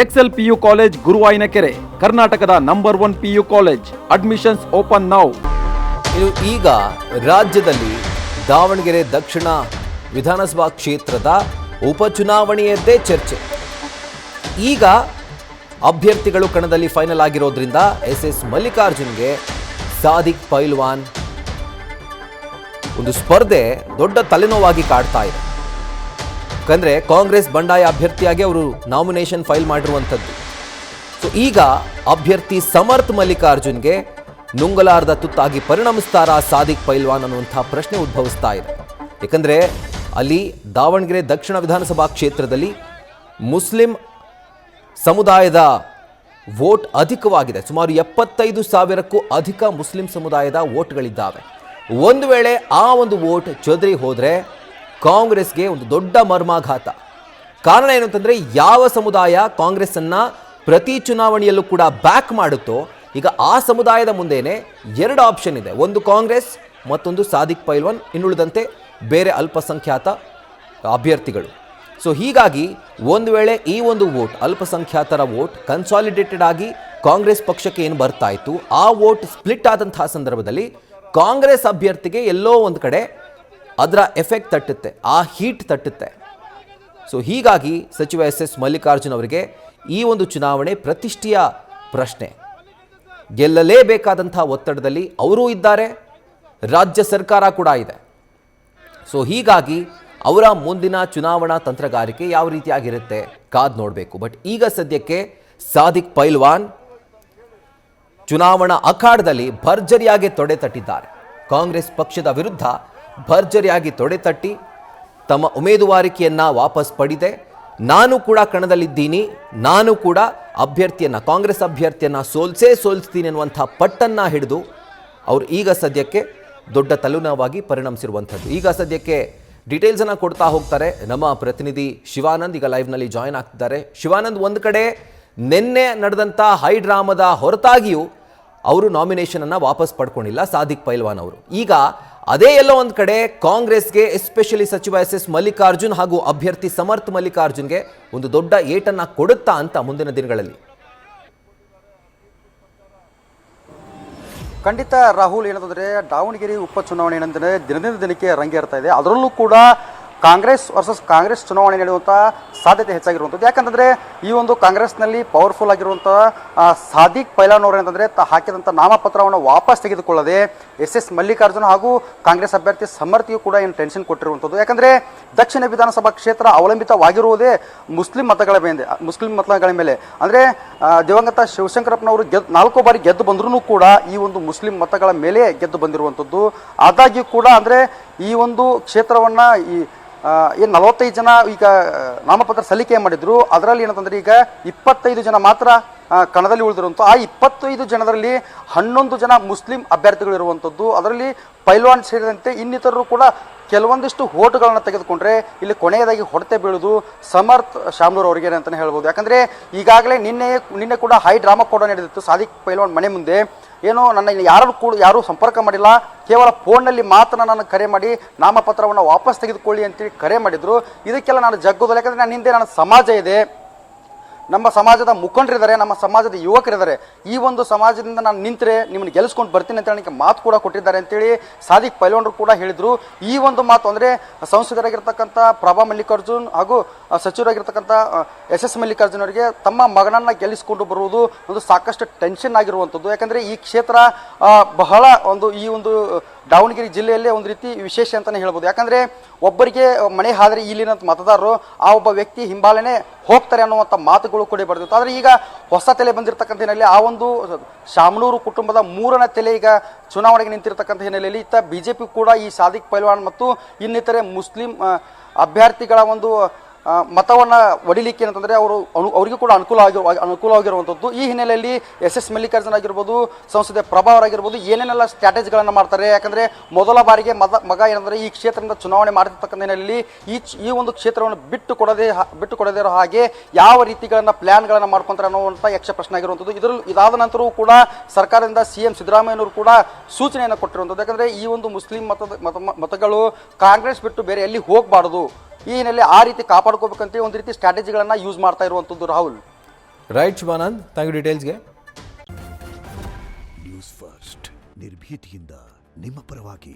Excel PU college ಗುರುವಾಯಿನಕೆರೆ, ಕರ್ನಾಟಕದ number 1 PU college. Admissions open now. ಈಗ ರಾಜ್ಯದಲ್ಲಿ ದಾವಣಗೆರೆ ದಕ್ಷಿಣ ವಿಧಾನಸಭಾ ಕ್ಷೇತ್ರದ ಉಪಚುನಾವಣೆಯದ್ದೇ ಚರ್ಚೆ. ಈಗ ಅಭ್ಯರ್ಥಿಗಳು ಕಣದಲ್ಲಿ ಫೈನಲ್ ಆಗಿರೋದ್ರಿಂದ ಎಸ್ ಮಲ್ಲಿಕಾರ್ಜುನ್ಗೆ ಸಾದಿಕ್ ಪೈಲ್ವಾನ್ ಒಂದು ಸ್ಪರ್ಧೆ ದೊಡ್ಡ ತಲೆನೋವಾಗಿ ಕಾಡ್ತಾ ಇದೆ. ಯಾಕಂದ್ರೆ ಕಾಂಗ್ರೆಸ್ ಬಂಡಾಯ ಅಭ್ಯರ್ಥಿಯಾಗಿ ಅವರು ನಾಮಿನೇಷನ್ ಫೈಲ್ ಮಾಡಿರುವಂಥದ್ದು. ಸೊ ಈಗ ಅಭ್ಯರ್ಥಿ ಸಮರ್ಥ್ ಮಲ್ಲಿಕಾರ್ಜುನ್ಗೆ ನುಂಗಲಾರದ ತುತ್ತಾಗಿ ಪರಿಣಮಿಸ್ತಾರಾ ಸಾದಿಕ್ ಪೈಲ್ವಾನ್ ಅನ್ನುವಂಥ ಪ್ರಶ್ನೆ ಉದ್ಭವಿಸ್ತಾ ಇದೆ. ಯಾಕಂದ್ರೆ ಅಲ್ಲಿ ದಾವಣಗೆರೆ ದಕ್ಷಿಣ ವಿಧಾನಸಭಾ ಕ್ಷೇತ್ರದಲ್ಲಿ ಮುಸ್ಲಿಂ ಸಮುದಾಯದ ವೋಟ್ ಅಧಿಕವಾಗಿದೆ. ಸುಮಾರು 75,000ಕ್ಕೂ ಅಧಿಕ ಮುಸ್ಲಿಂ ಸಮುದಾಯದ ವೋಟ್ಗಳಿದ್ದಾವೆ. ಒಂದು ವೇಳೆ ಆ ಒಂದು ವೋಟ್ ಚದುರಿ ಹೋದರೆ ಕಾಂಗ್ರೆಸ್ಗೆ ಒಂದು ದೊಡ್ಡ ಮರ್ಮಾಘಾತ. ಕಾರಣ ಏನು ಅಂತಂದರೆ, ಯಾವ ಸಮುದಾಯ ಕಾಂಗ್ರೆಸ್ಸನ್ನು ಪ್ರತಿ ಚುನಾವಣೆಯಲ್ಲೂ ಕೂಡ ಬ್ಯಾಕ್ ಮಾಡುತ್ತೋ, ಈಗ ಆ ಸಮುದಾಯದ ಮುಂದೆನೇ 2 ಆಪ್ಷನ್ ಇದೆ. ಒಂದು ಕಾಂಗ್ರೆಸ್, ಮತ್ತೊಂದು ಸಾದಿಕ್ ಪೈಲ್ವಾನ್, ಇನ್ನುಳಿದಂತೆ ಬೇರೆ ಅಲ್ಪಸಂಖ್ಯಾತ ಅಭ್ಯರ್ಥಿಗಳು. ಸೊ ಹೀಗಾಗಿ ಒಂದು ವೇಳೆ ಈ ಒಂದು ವೋಟ್, ಅಲ್ಪಸಂಖ್ಯಾತರ ವೋಟ್ ಕನ್ಸಾಲಿಡೇಟೆಡ್ ಆಗಿ ಕಾಂಗ್ರೆಸ್ ಪಕ್ಷಕ್ಕೆ ಏನು ಬರ್ತಾ ಇತ್ತು, ಆ ವೋಟ್ ಸ್ಪ್ಲಿಟ್ ಆದಂತಹ ಸಂದರ್ಭದಲ್ಲಿ ಕಾಂಗ್ರೆಸ್ ಅಭ್ಯರ್ಥಿಗೆ ಎಲ್ಲೋ ಒಂದು ಕಡೆ ಅದರ ಎಫೆಕ್ಟ್ ತಟ್ಟುತ್ತೆ, ಆ ಹೀಟ್ ತಟ್ಟುತ್ತೆ. ಸೊ ಹೀಗಾಗಿ ಸಚಿವ ಎಸ್ ಮಲ್ಲಿಕಾರ್ಜುನ್ ಅವರಿಗೆ ಈ ಒಂದು ಚುನಾವಣೆ ಪ್ರತಿಷ್ಠೆಯ ಪ್ರಶ್ನೆ. ಗೆಲ್ಲಲೇಬೇಕಾದಂಥ ಒತ್ತಡದಲ್ಲಿ ಅವರೂ ಇದ್ದಾರೆ, ರಾಜ್ಯ ಸರ್ಕಾರ ಕೂಡ ಇದೆ. ಸೊ ಹೀಗಾಗಿ ಅವರ ಮುಂದಿನ ಚುನಾವಣಾ ತಂತ್ರಗಾರಿಕೆ ಯಾವ ರೀತಿಯಾಗಿರುತ್ತೆ ಕಾದ್ ನೋಡಬೇಕು. ಬಟ್ ಈಗ ಸದ್ಯಕ್ಕೆ ಸಾದಿಕ್ ಪೈಲ್ವಾನ್ ಚುನಾವಣಾ ಅಖಾಡದಲ್ಲಿ ಭರ್ಜರಿಯಾಗಿ ತೊಡೆ ತಟ್ಟಿದ್ದಾರೆ. ಕಾಂಗ್ರೆಸ್ ಪಕ್ಷದ ವಿರುದ್ಧ ಭರ್ಜರಿಯಾಗಿ ತೊಡೆ ತಟ್ಟಿ ತಮ್ಮ ಉಮೇದುವಾರಿಕೆಯನ್ನು ವಾಪಸ್ ಪಡೆದೆ, ನಾನು ಕೂಡ ಕಣದಲ್ಲಿದ್ದೀನಿ, ನಾನು ಕೂಡ ಕಾಂಗ್ರೆಸ್ ಅಭ್ಯರ್ಥಿಯನ್ನು ಸೋಲಿಸ್ತೀನಿ ಅನ್ನುವಂಥ ಪಟ್ಟನ್ನು ಹಿಡಿದು ಅವರು ಈಗ ಸದ್ಯಕ್ಕೆ ದೊಡ್ಡ ತಲೆನೋವಾಗಿ ಪರಿಣಮಿಸಿರುವಂಥದ್ದು. ಈಗ ಸದ್ಯಕ್ಕೆ ಡೀಟೇಲ್ಸನ್ನು ಕೊಡ್ತಾ ಹೋಗ್ತಾರೆ ನಮ್ಮ ಪ್ರತಿನಿಧಿ ಶಿವಾನಂದ್. ಈಗ ಲೈವ್ನಲ್ಲಿ ಜಾಯಿನ್ ಆಗ್ತಿದ್ದಾರೆ. ಶಿವಾನಂದ್, ಒಂದು ಕಡೆ ನಿನ್ನೆ ನಡೆದಂಥ ಹೈ ಡ್ರಾಮಾದ ಹೊರತಾಗಿಯೂ ಅವರು ನಾಮಿನೇಷನನ್ನು ವಾಪಸ್ ಪಡ್ಕೊಂಡಿಲ್ಲ ಸಾದಿಕ್ ಪೈಲ್ವಾನ್ ಅವರು. ಈಗ ಅದೇ ಎಲ್ಲೋ ಒಂದು ಕಡೆ ಕಾಂಗ್ರೆಸ್ಗೆ, ಎಸ್ಪೆಷಲಿ ಸಚಿವ ಎಸ್ ಮಲ್ಲಿಕಾರ್ಜುನ್ ಹಾಗೂ ಅಭ್ಯರ್ಥಿ ಸಮರ್ಥ್ ಮಲ್ಲಿಕಾರ್ಜುನ್ಗೆ ಒಂದು ದೊಡ್ಡ ಏಟನ್ನು ಕೊಡುತ್ತಾ ಅಂತ ಮುಂದಿನ ದಿನಗಳಲ್ಲಿ? ಖಂಡಿತ ರಾಹುಲ್, ಏನಂತಂದರೆ ದಾವಣಗೆರೆ ಉಪಚುನಾವಣೆ ಏನಂದರೆ ದಿನದಿಂದ ದಿನಕ್ಕೆ ರಂಗೇರ್ತಾ ಇದೆ. ಅದರಲ್ಲೂ ಕೂಡ ಕಾಂಗ್ರೆಸ್ ವರ್ಸಸ್ ಕಾಂಗ್ರೆಸ್ ಚುನಾವಣೆ ನಡೆಯುವಂಥ ಸಾಧ್ಯತೆ ಹೆಚ್ಚಾಗಿರುವಂಥದ್ದು. ಯಾಕಂತಂದರೆ ಈ ಒಂದು ಕಾಂಗ್ರೆಸ್ನಲ್ಲಿ ಪವರ್ಫುಲ್ ಆಗಿರುವಂಥ ಸಾದಿಕ್ ಪೈಲ್ವಾನ್ ಅವರು ಏನಂತಂದರೆ ಹಾಕಿದಂಥ ನಾಮಪತ್ರವನ್ನು ವಾಪಸ್ ತೆಗೆದುಕೊಳ್ಳದೆ ಎಸ್ ಮಲ್ಲಿಕಾರ್ಜುನ್ ಹಾಗೂ ಕಾಂಗ್ರೆಸ್ ಅಭ್ಯರ್ಥಿ ಸಮರ್ಥಿಗೂ ಕೂಡ ಏನು ಟೆನ್ಷನ್ ಕೊಟ್ಟಿರುವಂಥದ್ದು. ಯಾಕಂದರೆ ದಕ್ಷಿಣ ವಿಧಾನಸಭಾ ಕ್ಷೇತ್ರ ಅವಲಂಬಿತವಾಗಿರುವುದೇ ಮುಸ್ಲಿಂ ಮತಗಳ ಮೇಲೆ. ಅಂದರೆ ದಿವಂಗತ ಶಿವಶಂಕರಪ್ಪನವರು 4 ಬಾರಿ ಗೆದ್ದು ಬಂದರೂ ಕೂಡ ಈ ಒಂದು ಮುಸ್ಲಿಂ ಮತಗಳ ಮೇಲೆ ಗೆದ್ದು ಬಂದಿರುವಂಥದ್ದು. ಆದಾಗ್ಯೂ ಕೂಡ ಅಂದರೆ ಈ ಒಂದು ಕ್ಷೇತ್ರವನ್ನು ಏನು 45 ಜನ ಈಗ ನಾಮಪತ್ರ ಸಲ್ಲಿಕೆ ಮಾಡಿದ್ರು, ಅದರಲ್ಲಿ ಏನಂತಂದರೆ ಈಗ 25 ಜನ ಮಾತ್ರ ಕಣದಲ್ಲಿ ಉಳಿದಿರುವಂಥ. ಆ 25 ಜನರಲ್ಲಿ 11 ಜನ ಮುಸ್ಲಿಂ ಅಭ್ಯರ್ಥಿಗಳು ಇರುವಂಥದ್ದು. ಅದರಲ್ಲಿ ಪೈಲ್ವಾನ್ ಸೇರಿದಂತೆ ಇನ್ನಿತರರು ಕೂಡ ಕೆಲವೊಂದಿಷ್ಟು ಓಟುಗಳನ್ನು ತೆಗೆದುಕೊಂಡ್ರೆ ಇಲ್ಲಿ ಕೊನೆಯದಾಗಿ ಹೊಡೆತೆ ಬೀಳುವುದು ಸಮರ್ಥ್ ಶಾಮ್ನೂರ್ ಅವರಿಗೆ ಅಂತಲೇ ಹೇಳ್ಬೋದು. ಯಾಕಂದರೆ ಈಗಾಗಲೇ ನಿನ್ನೆ ಕೂಡ ಹೈ ಡ್ರಾಮಾ ಕೂಡ ನಡೆದಿತ್ತು. ಸಾದಿಕ್ ಪೈಲ್ವಾನ್ ಮನೆ ಮುಂದೆ ಏನೋ ಯಾರೂ ಸಂಪರ್ಕ ಮಾಡಿಲ್ಲ, ಕೇವಲ ಫೋನ್ನಲ್ಲಿ ಮಾತ್ರ ನಾನು ಕರೆ ಮಾಡಿ ನಾಮಪತ್ರವನ್ನು ವಾಪಸ್ ತೆಗೆದುಕೊಳ್ಳಿ ಅಂತೇಳಿ ಕರೆ ಮಾಡಿದರು. ಇದಕ್ಕೆಲ್ಲ ನಾನು ಜಗ್ಗೋದಿಲ್ಲ, ಯಾಕಂದರೆ ನನ್ನ ಹಿಂದೆ ನನ್ನ ಸಮಾಜ ಇದೆ, ನಮ್ಮ ಸಮಾಜದ ಮುಖಂಡರಿದ್ದಾರೆ, ನಮ್ಮ ಸಮಾಜದ ಯುವಕರಿದ್ದಾರೆ. ಈ ಒಂದು ಸಮಾಜದಿಂದ ನಾನು ನಿಂತರೆ ನಿಮ್ಮನ್ನು ಗೆಲ್ಲಿಸ್ಕೊಂಡು ಬರ್ತೀನಿ ಅಂತ ನನಗೆ ಮಾತು ಕೂಡ ಕೊಟ್ಟಿದ್ದಾರೆ ಅಂತೇಳಿ ಸಾದಿಕ್ ಪೈಲ್ವಾನ್ರು ಕೂಡ ಹೇಳಿದರು. ಈ ಒಂದು ಮಾತು ಅಂದರೆ ಸಂಸದರಾಗಿರ್ತಕ್ಕಂಥ ಪ್ರಭಾ ಮಲ್ಲಿಕಾರ್ಜುನ್ ಹಾಗೂ ಸಚಿವರಾಗಿರ್ತಕ್ಕಂಥ ಎಸ್ ಮಲ್ಲಿಕಾರ್ಜುನ್ ಅವರಿಗೆ ತಮ್ಮ ಮಗನನ್ನು ಗೆಲ್ಲಿಸಿಕೊಂಡು ಬರುವುದು ಒಂದು ಸಾಕಷ್ಟು ಟೆನ್ಷನ್ ಆಗಿರುವಂಥದ್ದು. ಯಾಕಂದರೆ ಈ ಕ್ಷೇತ್ರ ಬಹಳ ಈ ಒಂದು ದಾವಣಗೆರೆ ಜಿಲ್ಲೆಯಲ್ಲೇ ಒಂದು ರೀತಿ ವಿಶೇಷ ಅಂತಲೇ ಹೇಳ್ಬೋದು. ಯಾಕಂದರೆ ಒಬ್ಬರಿಗೆ ಮನೆ ಹಾದರೆ ಇಲ್ಲಿನ ಮತದಾರರು ಆ ಒಬ್ಬ ವ್ಯಕ್ತಿ ಹಿಂಬಾಲನೆ ಹೋಗ್ತಾರೆ ಅನ್ನುವಂಥ ಮಾತುಗಳು ಕೂಡ ಬರ್ತಿತ್ತು. ಆದರೆ ಈಗ ಹೊಸ ತಲೆ ಬಂದಿರತಕ್ಕಂಥ ಹಿನ್ನೆಲೆ ಆ ಒಂದು ಶಾಮನೂರು ಕುಟುಂಬದ 3ನೇ ತಲೆ ಈಗ ಚುನಾವಣೆಗೆ ನಿಂತಿರತಕ್ಕಂಥ ಹಿನ್ನೆಲೆಯಲ್ಲಿ ಇತ್ತ ಬಿಜೆಪಿ ಕೂಡ ಈ ಸಾದಿಕ್ ಪೈಲ್ವಾನ್ ಮತ್ತು ಇನ್ನಿತರೆ ಮುಸ್ಲಿಂ ಅಭ್ಯರ್ಥಿಗಳ ಒಂದು ಮತವನ್ನು ಒಡಿಲಿಕ್ಕೆ ಏನಂತಂದರೆ ಅವರಿಗೂ ಕೂಡ ಅನುಕೂಲವಾಗಿರುವಂಥದ್ದು. ಈ ಹಿನ್ನೆಲೆಯಲ್ಲಿ ಎಸ್ ಮಲ್ಲಿಕಾರ್ಜುನ್ ಆಗಿರ್ಬೋದು, ಸಂಸದೆ ಪ್ರಭಾ ಅವರಾಗಿರ್ಬೋದು ಏನೇನೆಲ್ಲ ಸ್ಟ್ರಾಟಜಿಗಳನ್ನು ಮಾಡ್ತಾರೆ. ಯಾಕಂದರೆ ಮೊದಲ ಬಾರಿಗೆ ಮಗ ಏನಂದರೆ ಈ ಕ್ಷೇತ್ರದಿಂದ ಚುನಾವಣೆ ಮಾಡಿರ್ತಕ್ಕಂಥ ಹಿನ್ನೆಲೆಯಲ್ಲಿ ಈ ಒಂದು ಕ್ಷೇತ್ರವನ್ನು ಬಿಟ್ಟು ಕೊಡದೇ ಇರೋ ಹಾಗೆ ಯಾವ ರೀತಿಗಳನ್ನು ಪ್ಲ್ಯಾನ್ಗಳನ್ನು ಮಾಡ್ಕೊತಾರೆ ಅನ್ನುವಂಥ ಯಕ್ಷ ಪ್ರಶ್ನೆ ಆಗಿರುವಂಥದ್ದು. ಇದಾದ ನಂತರವೂ ಕೂಡ ಸರ್ಕಾರದಿಂದ CM ಸಿದ್ದರಾಮಯ್ಯನವರು ಕೂಡ ಸೂಚನೆಯನ್ನು ಕೊಟ್ಟಿರುವಂಥದ್ದು. ಯಾಕಂದರೆ ಈ ಒಂದು ಮುಸ್ಲಿಂ ಮತಗಳು ಕಾಂಗ್ರೆಸ್ ಬಿಟ್ಟು ಬೇರೆ ಎಲ್ಲಿ ಹೋಗಬಾರ್ದು, ಈ ಹಿನ್ನೆಲೆ ಆ ರೀತಿ ಕಾಪಾಡ್ಕೋಬೇಕಂತ ಒಂದು ರೀತಿ ಸ್ಟ್ರಾಟಜಿಗಳನ್ನು ಯೂಸ್ ಮಾಡ್ತಾ ಇರುವಂಥದ್ದು Rahul. Right Shivanand, thank you ಡೀಟೇಲ್ಸ್ಗೆ. ನ್ಯೂಸ್ ಫಸ್ಟ್ ನಿರ್ಭೀತಿಯಿಂದ ನಿಮ್ಮ ಪರವಾಗಿ.